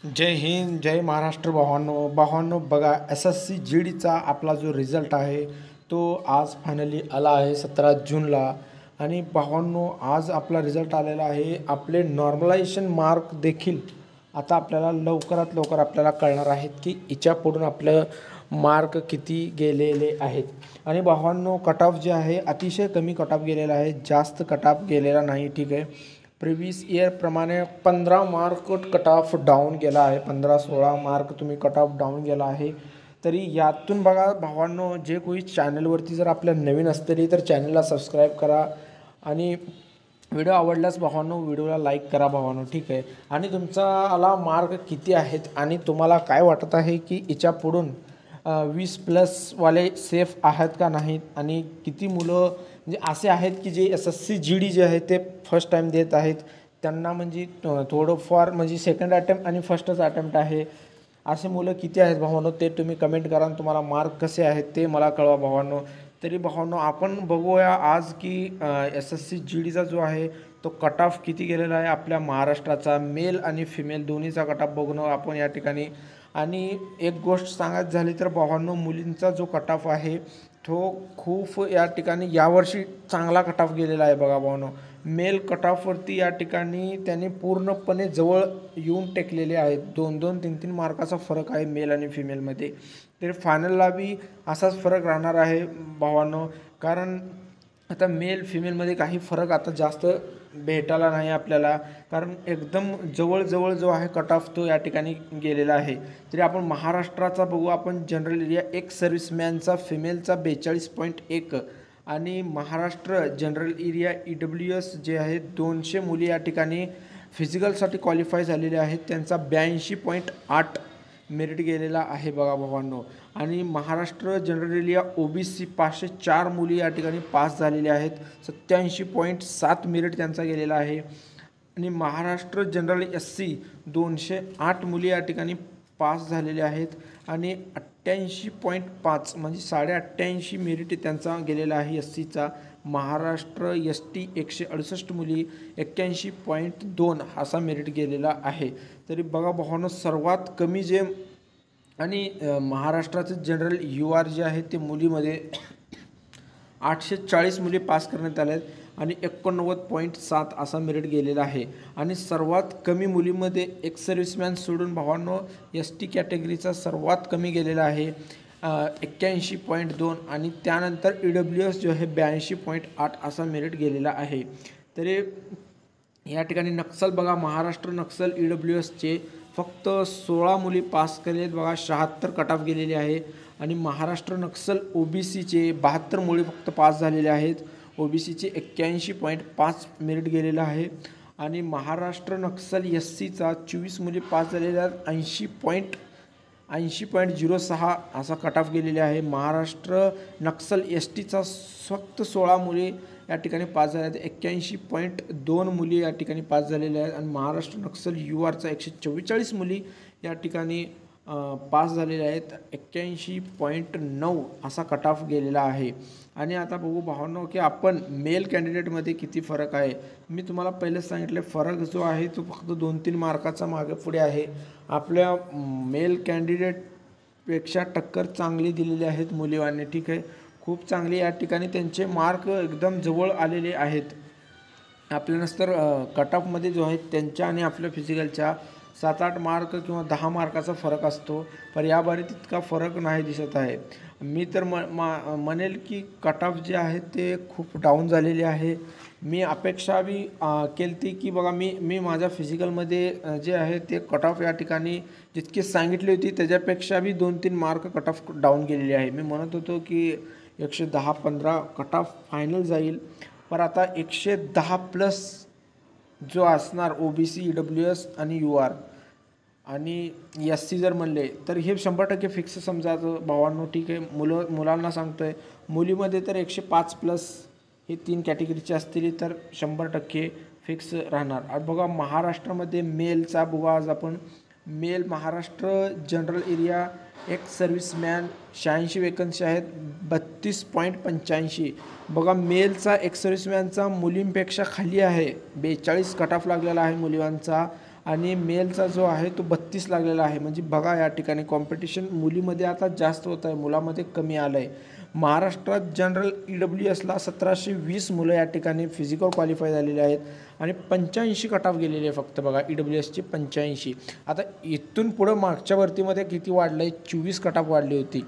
जय हिंद, जय महाराष्ट्र भावांनो बघा SSC GDचा आपला जो रिझल्ट आहे तो आज फायनली आला आहे 17 जूनला. आणि भावांनो आज आपला रिझल्ट आलेला आहे. आपले नॉर्मलायझेशन मार्क देखील आता आपल्याला लवकरात लवकर आपल्याला कळणार आहेत की हिच्या पुढून आपलं मार्क किती गेलेले आहेत. आणि भावांनो कट ऑफ जे आहे अतिशय कमी कट ऑफ गेलेला आहे, जास्त कट ऑफ गेलेला नाही. ठीक आहे, प्रिव्हियस इयरप्रमाणे 15 मार्क कट ऑफ डाऊन गेला आहे. 15-16 मार्क तुम्ही कट ऑफ डाऊन गेला आहे. तरी यातून बघा भावांनो, जे कोणी चॅनलवरती जर आपल्या नवीन असतील तर चॅनलला सबस्क्राईब करा आणि व्हिडिओ आवडल्यास भावांनो व्हिडिओला लाईक करा भावांनो. ठीक आहे, आणि तुमचा मार्क किती आहेत आणि तुम्हाला काय वाटत आहे की हिच्या पुढून 20+ वाले सेफ आहेत का नाहीत, आणि किती मुलं म्हणजे असे आहेत की जे SSC GD जे आहे ते फर्स्ट टाईम देत आहेत, त्यांना म्हणजे थोडंफार म्हणजे सेकंड अटेम्प्ट आणि फर्स्टच अटेम्प्ट आहे, असे मुलं किती आहेत भावांनो ते तुम्ही कमेंट करा. आणि तुम्हाला मार्क कसे आहेत ते मला कळवा भावांनो. तरी भावांनो आपण बघूया आज की SSC GDचा जो आहे तो कट ऑफ किती गेलेला आहे आपल्या महाराष्ट्राचा. मेल आणि फिमेल दोन्हीचा कट ऑफ बघून आपण या ठिकाणी. आणि एक गोष्ट सांगायची झाली तर भावांनो, मुलींचा जो कट ऑफ आहे तो खूप या ठिकाणी यावर्षी चांगला कट ऑफ गेलेला आहे बघा भावांनो. मेल कट ऑफवरती या ठिकाणी त्यांनी पूर्णपणे जवळ येऊन टेकलेले आहेत. 2-2, 3-3 मार्काचा फरक आहे मेल आणि फिमेलमध्ये. तर फायनलला बी असाच फरक राहणार आहे भावांनो, कारण आता मेल फिमेलमध्ये काही फरक आता जास्त भेटायला नाही आपल्याला, कारण एकदम जवळ जो आहे कट ऑफ तो या ठिकाणी गेलेला आहे. तरी आपण महाराष्ट्राचा बघू. आपण जनरल एरिया एक सर्व्हिसमॅनचा फिमेलचा 42.1 आणि महाराष्ट्र जनरल एरिया EWS जे आहे 200 मुली या ठिकाणी फिजिकलसाठी क्वालिफाय झालेले आहेत, त्यांचा 82.8 मेरिट गेलेला आहे बघा भावांनो. आणि महाराष्ट्र जनरल एरिया OBC 504 मुली या ठिकाणी पास झालेल्या आहेत, 87.7 मेरिट त्यांचा गेलेला आहे. आणि महाराष्ट्र जनरल SC 208 मुली या ठिकाणी पास झालेल्या आहेत आणि 88.5 म्हणजे 88.5 मेरिट त्यांचा गेलेला आहे SCचा. महाराष्ट्र ST 168 मुली 81.2 असा मेरिट गेलेला आहे. तरी बघा भावांनो, सर्वात कमी जे आणि महाराष्ट्राचे जनरल UR जे आहे ते मुलीमध्ये 840 मुली पास करण्यात आल्या आहेत आणि 89.7 असा मेरिट गेलेला आहे. आणि सर्वात कमी मुलीमध्ये एक सर्व्हिसमॅन सोडून भावांनो ST कॅटेगरीचा सर्वात कमी गेलेला आहे 81.2 आणि त्यानंतर EWS जो आहे 82.8 असा मेरिट गेलेला आहे. तरी या ठिकाणी नक्सल बघा, महाराष्ट्र नक्सल EWSचे फक्त 16 मुली पास केले आहेत बघा, 76 कट ऑफ गेलेले आहे. आणि महाराष्ट्र नक्सल OBCचे 72 मुली फक्त पास झालेले आहेत, OBCचे 81.5 मेरिट गेलेला आहे. आणि महाराष्ट्र नक्सल SCचा 24 मुली पास झालेल्या आहेत, 80.06 असा कट ऑफ गेलेले आहे. महाराष्ट्र नक्सल STचा फक्त 16 मुली या ठिकाणी पास झाल्या आहेत, 81.2 मुली या ठिकाणी पास झालेल्या आहेत. आणि महाराष्ट्र नक्सल URचा 144 मुली या ठिकाणी पास झालेल्या आहेत, 81.9 असा कट ऑफ गेलेला आहे. आणि आता बघू भावांनो की आपण मेल कॅन्डिडेटमध्ये किती फरक आहे. मी तुम्हाला पहिलेच सांगितले फरक जो आहे तो फक्त 2-3 मार्काचा मागे पुढे आहे. आपल्या मेल कॅन्डिडेटपेक्षा टक्कर चांगली दिलेली आहेत मुलीवांनी. ठीक आहे, खूप चांगली या ठिकाणी त्यांचे मार्क एकदम जवळ आलेले आहेत. आपल्यालाच तर कट ऑफमध्ये जो आहे त्यांच्या आणि आपल्या फिजिकलच्या 7-8 मार्क किंवा 10 मार्काचा फरक असतो, पण याबारीत इतका फरक नाही दिसत आहे. मी तर म्हणेल की कट ऑफ जे आहे ते खूप डाऊन झालेले आहे. मी अपेक्षा बी केली ती की बघा मी माझ्या फिजिकलमध्ये जे आहे ते कट ऑफ या ठिकाणी जितकी सांगितली होती त्याच्यापेक्षा बी 2-3 मार्क कट ऑफ डाऊन गेलेले आहे. मी म्हणत होतो की 110-15 कट ऑफ फायनल जाईल, पण आता 110+ जो असणार OBC EWS आणि UR आणि SC जर म्हणले तर हे 100% फिक्स समजायचं भावांनो. ठीक आहे, मुलांना सांगतो आहे, मुलीमध्ये तर 105+ हे 3 कॅटेगरीचे असतील तर 100% फिक्स राहणार. आणि बघा महाराष्ट्रामध्ये मेलचा बघा आज आपण. मेल महाराष्ट्र जनरल एरिया एक सर्व्हिसमॅन 86 वेकन्सी आहेत, 32.85. बघा मेलचा एक सर्व्हिसमॅनचा मुलींपेक्षा खाली आहे, 42 कट ऑफ लागलेला आहे मुलींचा. आणि मेलचा जो आहे तो 32 लागलेला आहे. म्हणजे बघा या ठिकाणी कॉम्पिटिशन मुलीमध्ये आता जास्त होत आहे, मुलामध्ये कमी आलं आहे. महाराष्ट्रात जनरल EWSला 1720 मुलं या ठिकाणी फिजिकल क्वालिफाय झालेले आहेत आणि 85 कट ऑफ गेलेले आहे फक्त बघा EWSचे 85. आता इथून पुढं मागच्या भरतीमध्ये किती वाढलं आहे, 24 कट ऑफ वाढली होती.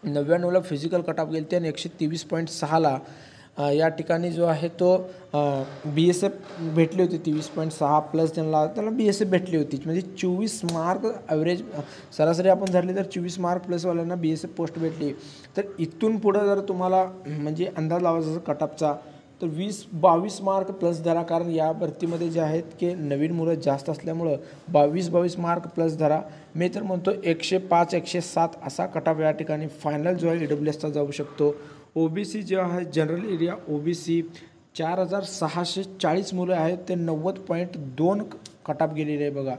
99ला फिजिकल कट ऑफ गेली ते आणि 123.6ला या ठिकाणी जो आहे तो BSF भेटली होती. 23.6 प्लस त्याला BSF भेटली होती. म्हणजे 24 मार्क ॲव्हरेज सरासरी आपण धरली तर 24 मार्क प्लसवाल्यांना BSF पोस्ट भेटली. तर इथून पुढं जर तुम्हाला म्हणजे अंदाज लावायचा कट ऑफचा तर 20-22 मार्क प्लस धरा, कारण या भरतीमध्ये जे आहेत की नवीन मुलं जास्त असल्यामुळं 22 मार्क प्लस धरा. मी तर म्हणतो 105-107 असा कट ऑफ या ठिकाणी फायनल जो आहे EWSचा जाऊ शकतो. OBC जे आहे जनरल एरिया OBC 4640 मुलं आहेत, ते 90.2 कट ऑफ गेलेले आहे बघा.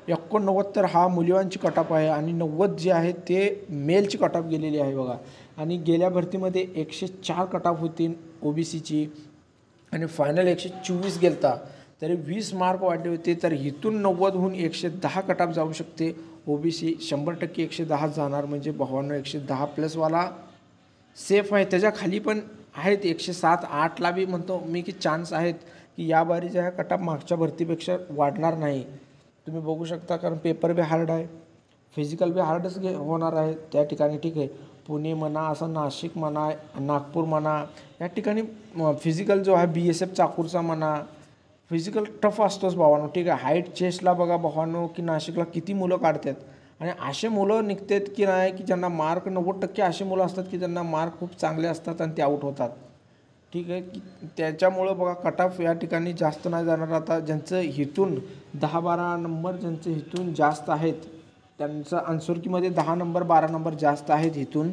89 तर हा मुलींची कट ऑफ आहे आणि 90 जे आहे ते मेलची कट ऑफ गेलेली आहे बघा. आणि गेल्या भरतीमध्ये 104 कट ऑफ होती OBCची आणि फायनल 124 गेलता, तरी 20 मार्क वाढले होते. तर इथून 90हून 110 कट ऑफ जाऊ शकते. OBC 100% 110 जाणार, म्हणजे भावांनो 110 प्लसवाला सेफ आहे. त्याच्या खाली पण आहेत 107-8ला बी म्हणतो मी की चान्स आहेत की या बारी जे आहे कट ऑफ मागच्या भरतीपेक्षा वाढणार नाही. तुम्ही बघू शकता, कारण पेपर बी हार्ड आहे, फिजिकल बी हार्डच होणार आहे त्या ठिकाणी. ठीक आहे, पुणे म्हणा, असं नाशिक म्हणा, नागपूर म्हणा, या ठिकाणी फिजिकल जो आहे BSF चाकूरचा म्हणा, फिजिकल टफ असतोच भावांनो. ठीक आहे, हाईट चेस्टला बघा भावांनो की नाशिकला किती मुलं काढतात आणि असे मुलं निघतात की नाही की ज्यांना मार्क 90% असे मुलं असतात की ज्यांना मार्क खूप चांगले असतात आणि ते आऊट होतात. ठीक आहे, की त्याच्यामुळं बघा कट ऑफ या ठिकाणी जास्त नाही जाणार. आता ज्यांचं हिथून 10-12 नंबर ज्यांचे हिथून जास्त आहेत त्यांचं अन्सुरकीमध्ये 10 नंबर 12 नंबर जास्त आहेत इथून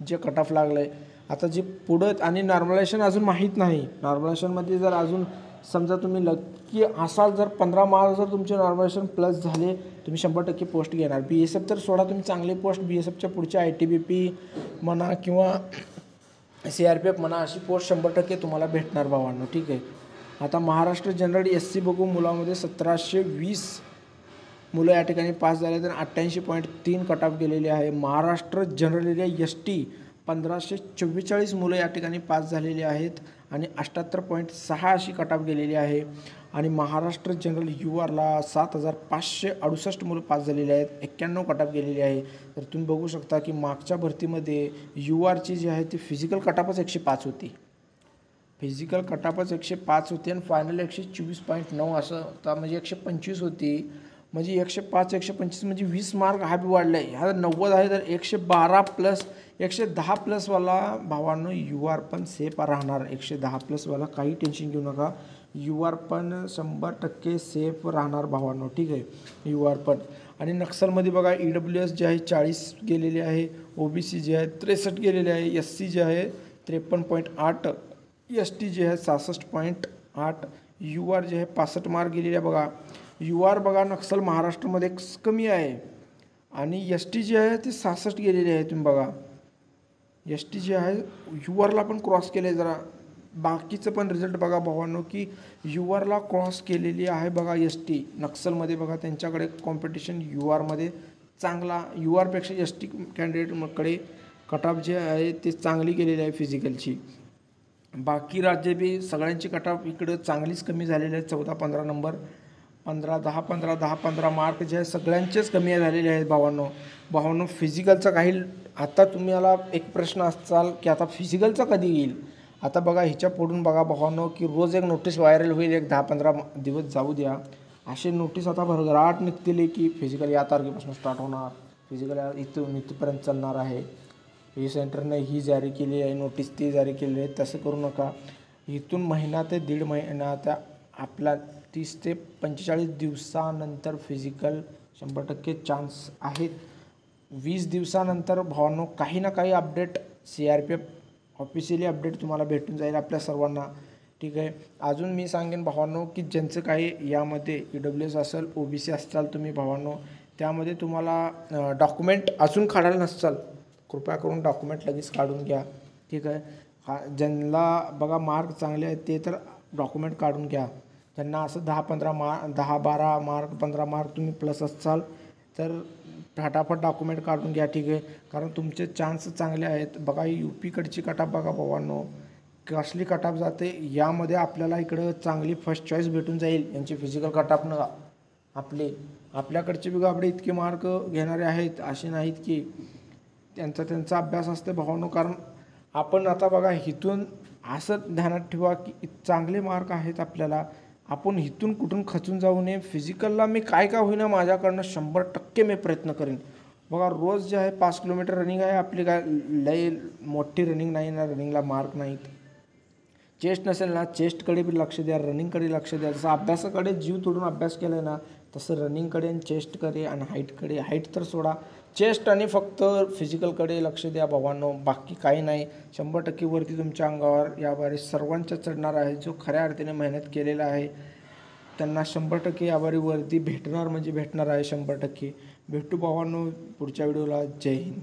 जे कट ऑफ लागलं आहे. आता जे पुढं आणि नॉर्मलायझेशन अजून माहीत नाही. नॉर्मलायझेशनमध्ये जर अजून समजा तुम्ही लकी असाल, जर 15 मार्क जर तुमचे नॉर्मलायझेशन प्लस झाले, तुम्ही 100% पोस्ट घेणार. BSF तर सोडा, तुम्ही चांगले पोस्ट BSFच्या पुढच्या ITBP म्हणा किंवा CRPF म्हणा, अशी पोस्ट 100% तुम्हाला भेटणार भावांनो. ठीक आहे, आता महाराष्ट्र जनरल SC बघू. मुलामध्ये 1720 मुलं या ठिकाणी पास झाले तर 88.3 कट ऑफ गेलेले आहे. महाराष्ट्र जनरल एरिया ST 1544 मुलं या ठिकाणी पास झालेली आहेत आणि 78.6 अशी कट ऑफ गेलेली आहे. आणि महाराष्ट्र जनरल URला 7568 मुलं पास झालेली आहेत, 91 कट ऑफ गेलेली आहे. तर तुम्ही बघू शकता की मागच्या भरतीमध्ये URची जी आहे ती फिजिकल कट ऑफच 105 होती. फिजिकल कट ऑफच 105 होती आणि फायनल 124.9 असं होता, म्हणजे 125 होती. म्हणजे 105-125 म्हणजे 20 मार्क हा बी वाढला आहे. ह्या 90 आहे तर 112 प्लस 110 प्लसवाला भावांनो UR पण सेफ राहणार. 110 प्लसवाला काही टेन्शन घेऊ नका, UR पण 100% सेफ राहणार भावांनो. ठीक आहे, UR पण. आणि नक्सलमध्ये बघा EWS जे आहे 40 गेलेले आहे, OBC जे आहे 63 गेलेले आहे, SC जे आहे 53.8, ST जे आहे 66.8, UR जे आहे 65 मार्क गेलेले आहे बघा. UR बघा नक्सल महाराष्ट्रामध्ये कमी आहे आणि ST जे आहे ते 66 गेलेले आहे. तुम्ही बघा ST जे आहे URला पण क्रॉस केले. जरा बाकीचं पण रिझल्ट बघा भावांनो की URला क्रॉस केलेली आहे बघा ST. नक्सलमध्ये बघा त्यांच्याकडे कॉम्पिटिशन URमध्ये चांगला, URपेक्षा ST कॅन्डिडेटकडे कट ऑफ जे आहे ते चांगली गेलेली आहे फिजिकलची. बाकी राज्य बी सगळ्यांची कट ऑफ इकडं चांगलीच कमी झालेली आहे. 14-15 नंबर, 15-10, 15-10-15 मार्क जे आहे सगळ्यांचेच कमी झालेले आहेत भावांनो. फिजिकलचा काही आता तुम्हाला एक प्रश्न असाल की आता फिजिकलचा कधी येईल. आता बघा ह्याच्या पुढून बघा भावांनो की रोज एक नोटीस व्हायरल होईल, एक 10-15 दिवस जाऊ द्या, असे नोटीस आता भरघराट निघतील की फिजिकल या तारखेपासून स्टार्ट होणार, फिजिकल इथपर्यंत चालणार आहे. ही सेंटरने ही जारी केली आहे नोटीस, ती जारी केली आहे. तसं करू नका. इथून महिना ते दीड महिना त्या आपला 30 ते 45 दिवसानंतर फिजिकल 100% चान्स आहेत. 20 दिवसानंतर भावांनो काही ना काही अपडेट CRPF ऑफिशियली अपडेट तुम्हाला भेटून जाईल आपल्या सर्वांना. ठीक आहे, अजून मी सांगेन भावांनो की ज्यांचं काही यामध्ये EWS असेल, OBC असाल तुम्ही भावांनो, त्यामध्ये तुम्हाला डॉक्युमेंट अजून काढायला नसाल, कृपया करून डॉक्युमेंट लगेच काढून घ्या. ठीक आहे, ज्यांना बघा मार्क चांगले आहेत ते तर डॉक्युमेंट काढून घ्या. ज्यांना असं 10-12 मार्क 15 मार्क तुम्ही प्लस असाल तर फटाफट डॉक्युमेंट काढून घ्या, ठीक आहे. कारण तुमचे चान्स चांगले आहेत. बघा UPकडची कटाप बघा भावांनो, कसली कटाप जाते. यामध्ये आपल्याला इकडं चांगली फर्स्ट चॉईस भेटून जाईल. यांची फिजिकल कटापनं आपल्याकडचे बी गाबडे इतके मार्क घेणारे आहेत, असे नाहीत की त्यांचा अभ्यास असते भावांनो. कारण आपण आता बघा इथून असं ध्यानात ठेवा की चांगले मार्क आहेत आपल्याला, आपण इथून कुठून खचून जाऊ नये. फिजिकलला मी काय होईना माझ्याकडनं 100% मी प्रयत्न करेन. बघा रोज जे आहे 5 किलोमीटर रनिंग आहे आपली, काय लई मोठी रनिंग नाही ना, रनिंगला मार्क नाहीत. चेस्ट नसेल ना, चेस्टकडे बी लक्ष द्या, रनिंगकडे लक्ष द्या. जसं अभ्यासाकडे जीव तोडून अभ्यास केला आहे ना, तसं रनिंगकडे आणि चेस्टकडे आणि हाईटकडे, हाईट तर सोडा, चेस्ट आणि फक्त फिजिकलकडे लक्ष द्या भावांनो. बाकी काही नाही. 100% वरती तुमच्या अंगावर याबारी सर्वांच्या चढणार आहे. जो खऱ्या अर्थाने मेहनत केलेला आहे त्यांना 100% याबारी वरती भेटणार म्हणजे भेटणार आहे 100%. भेटू भावांनो पुढच्या व्हिडिओला. जय हिंद.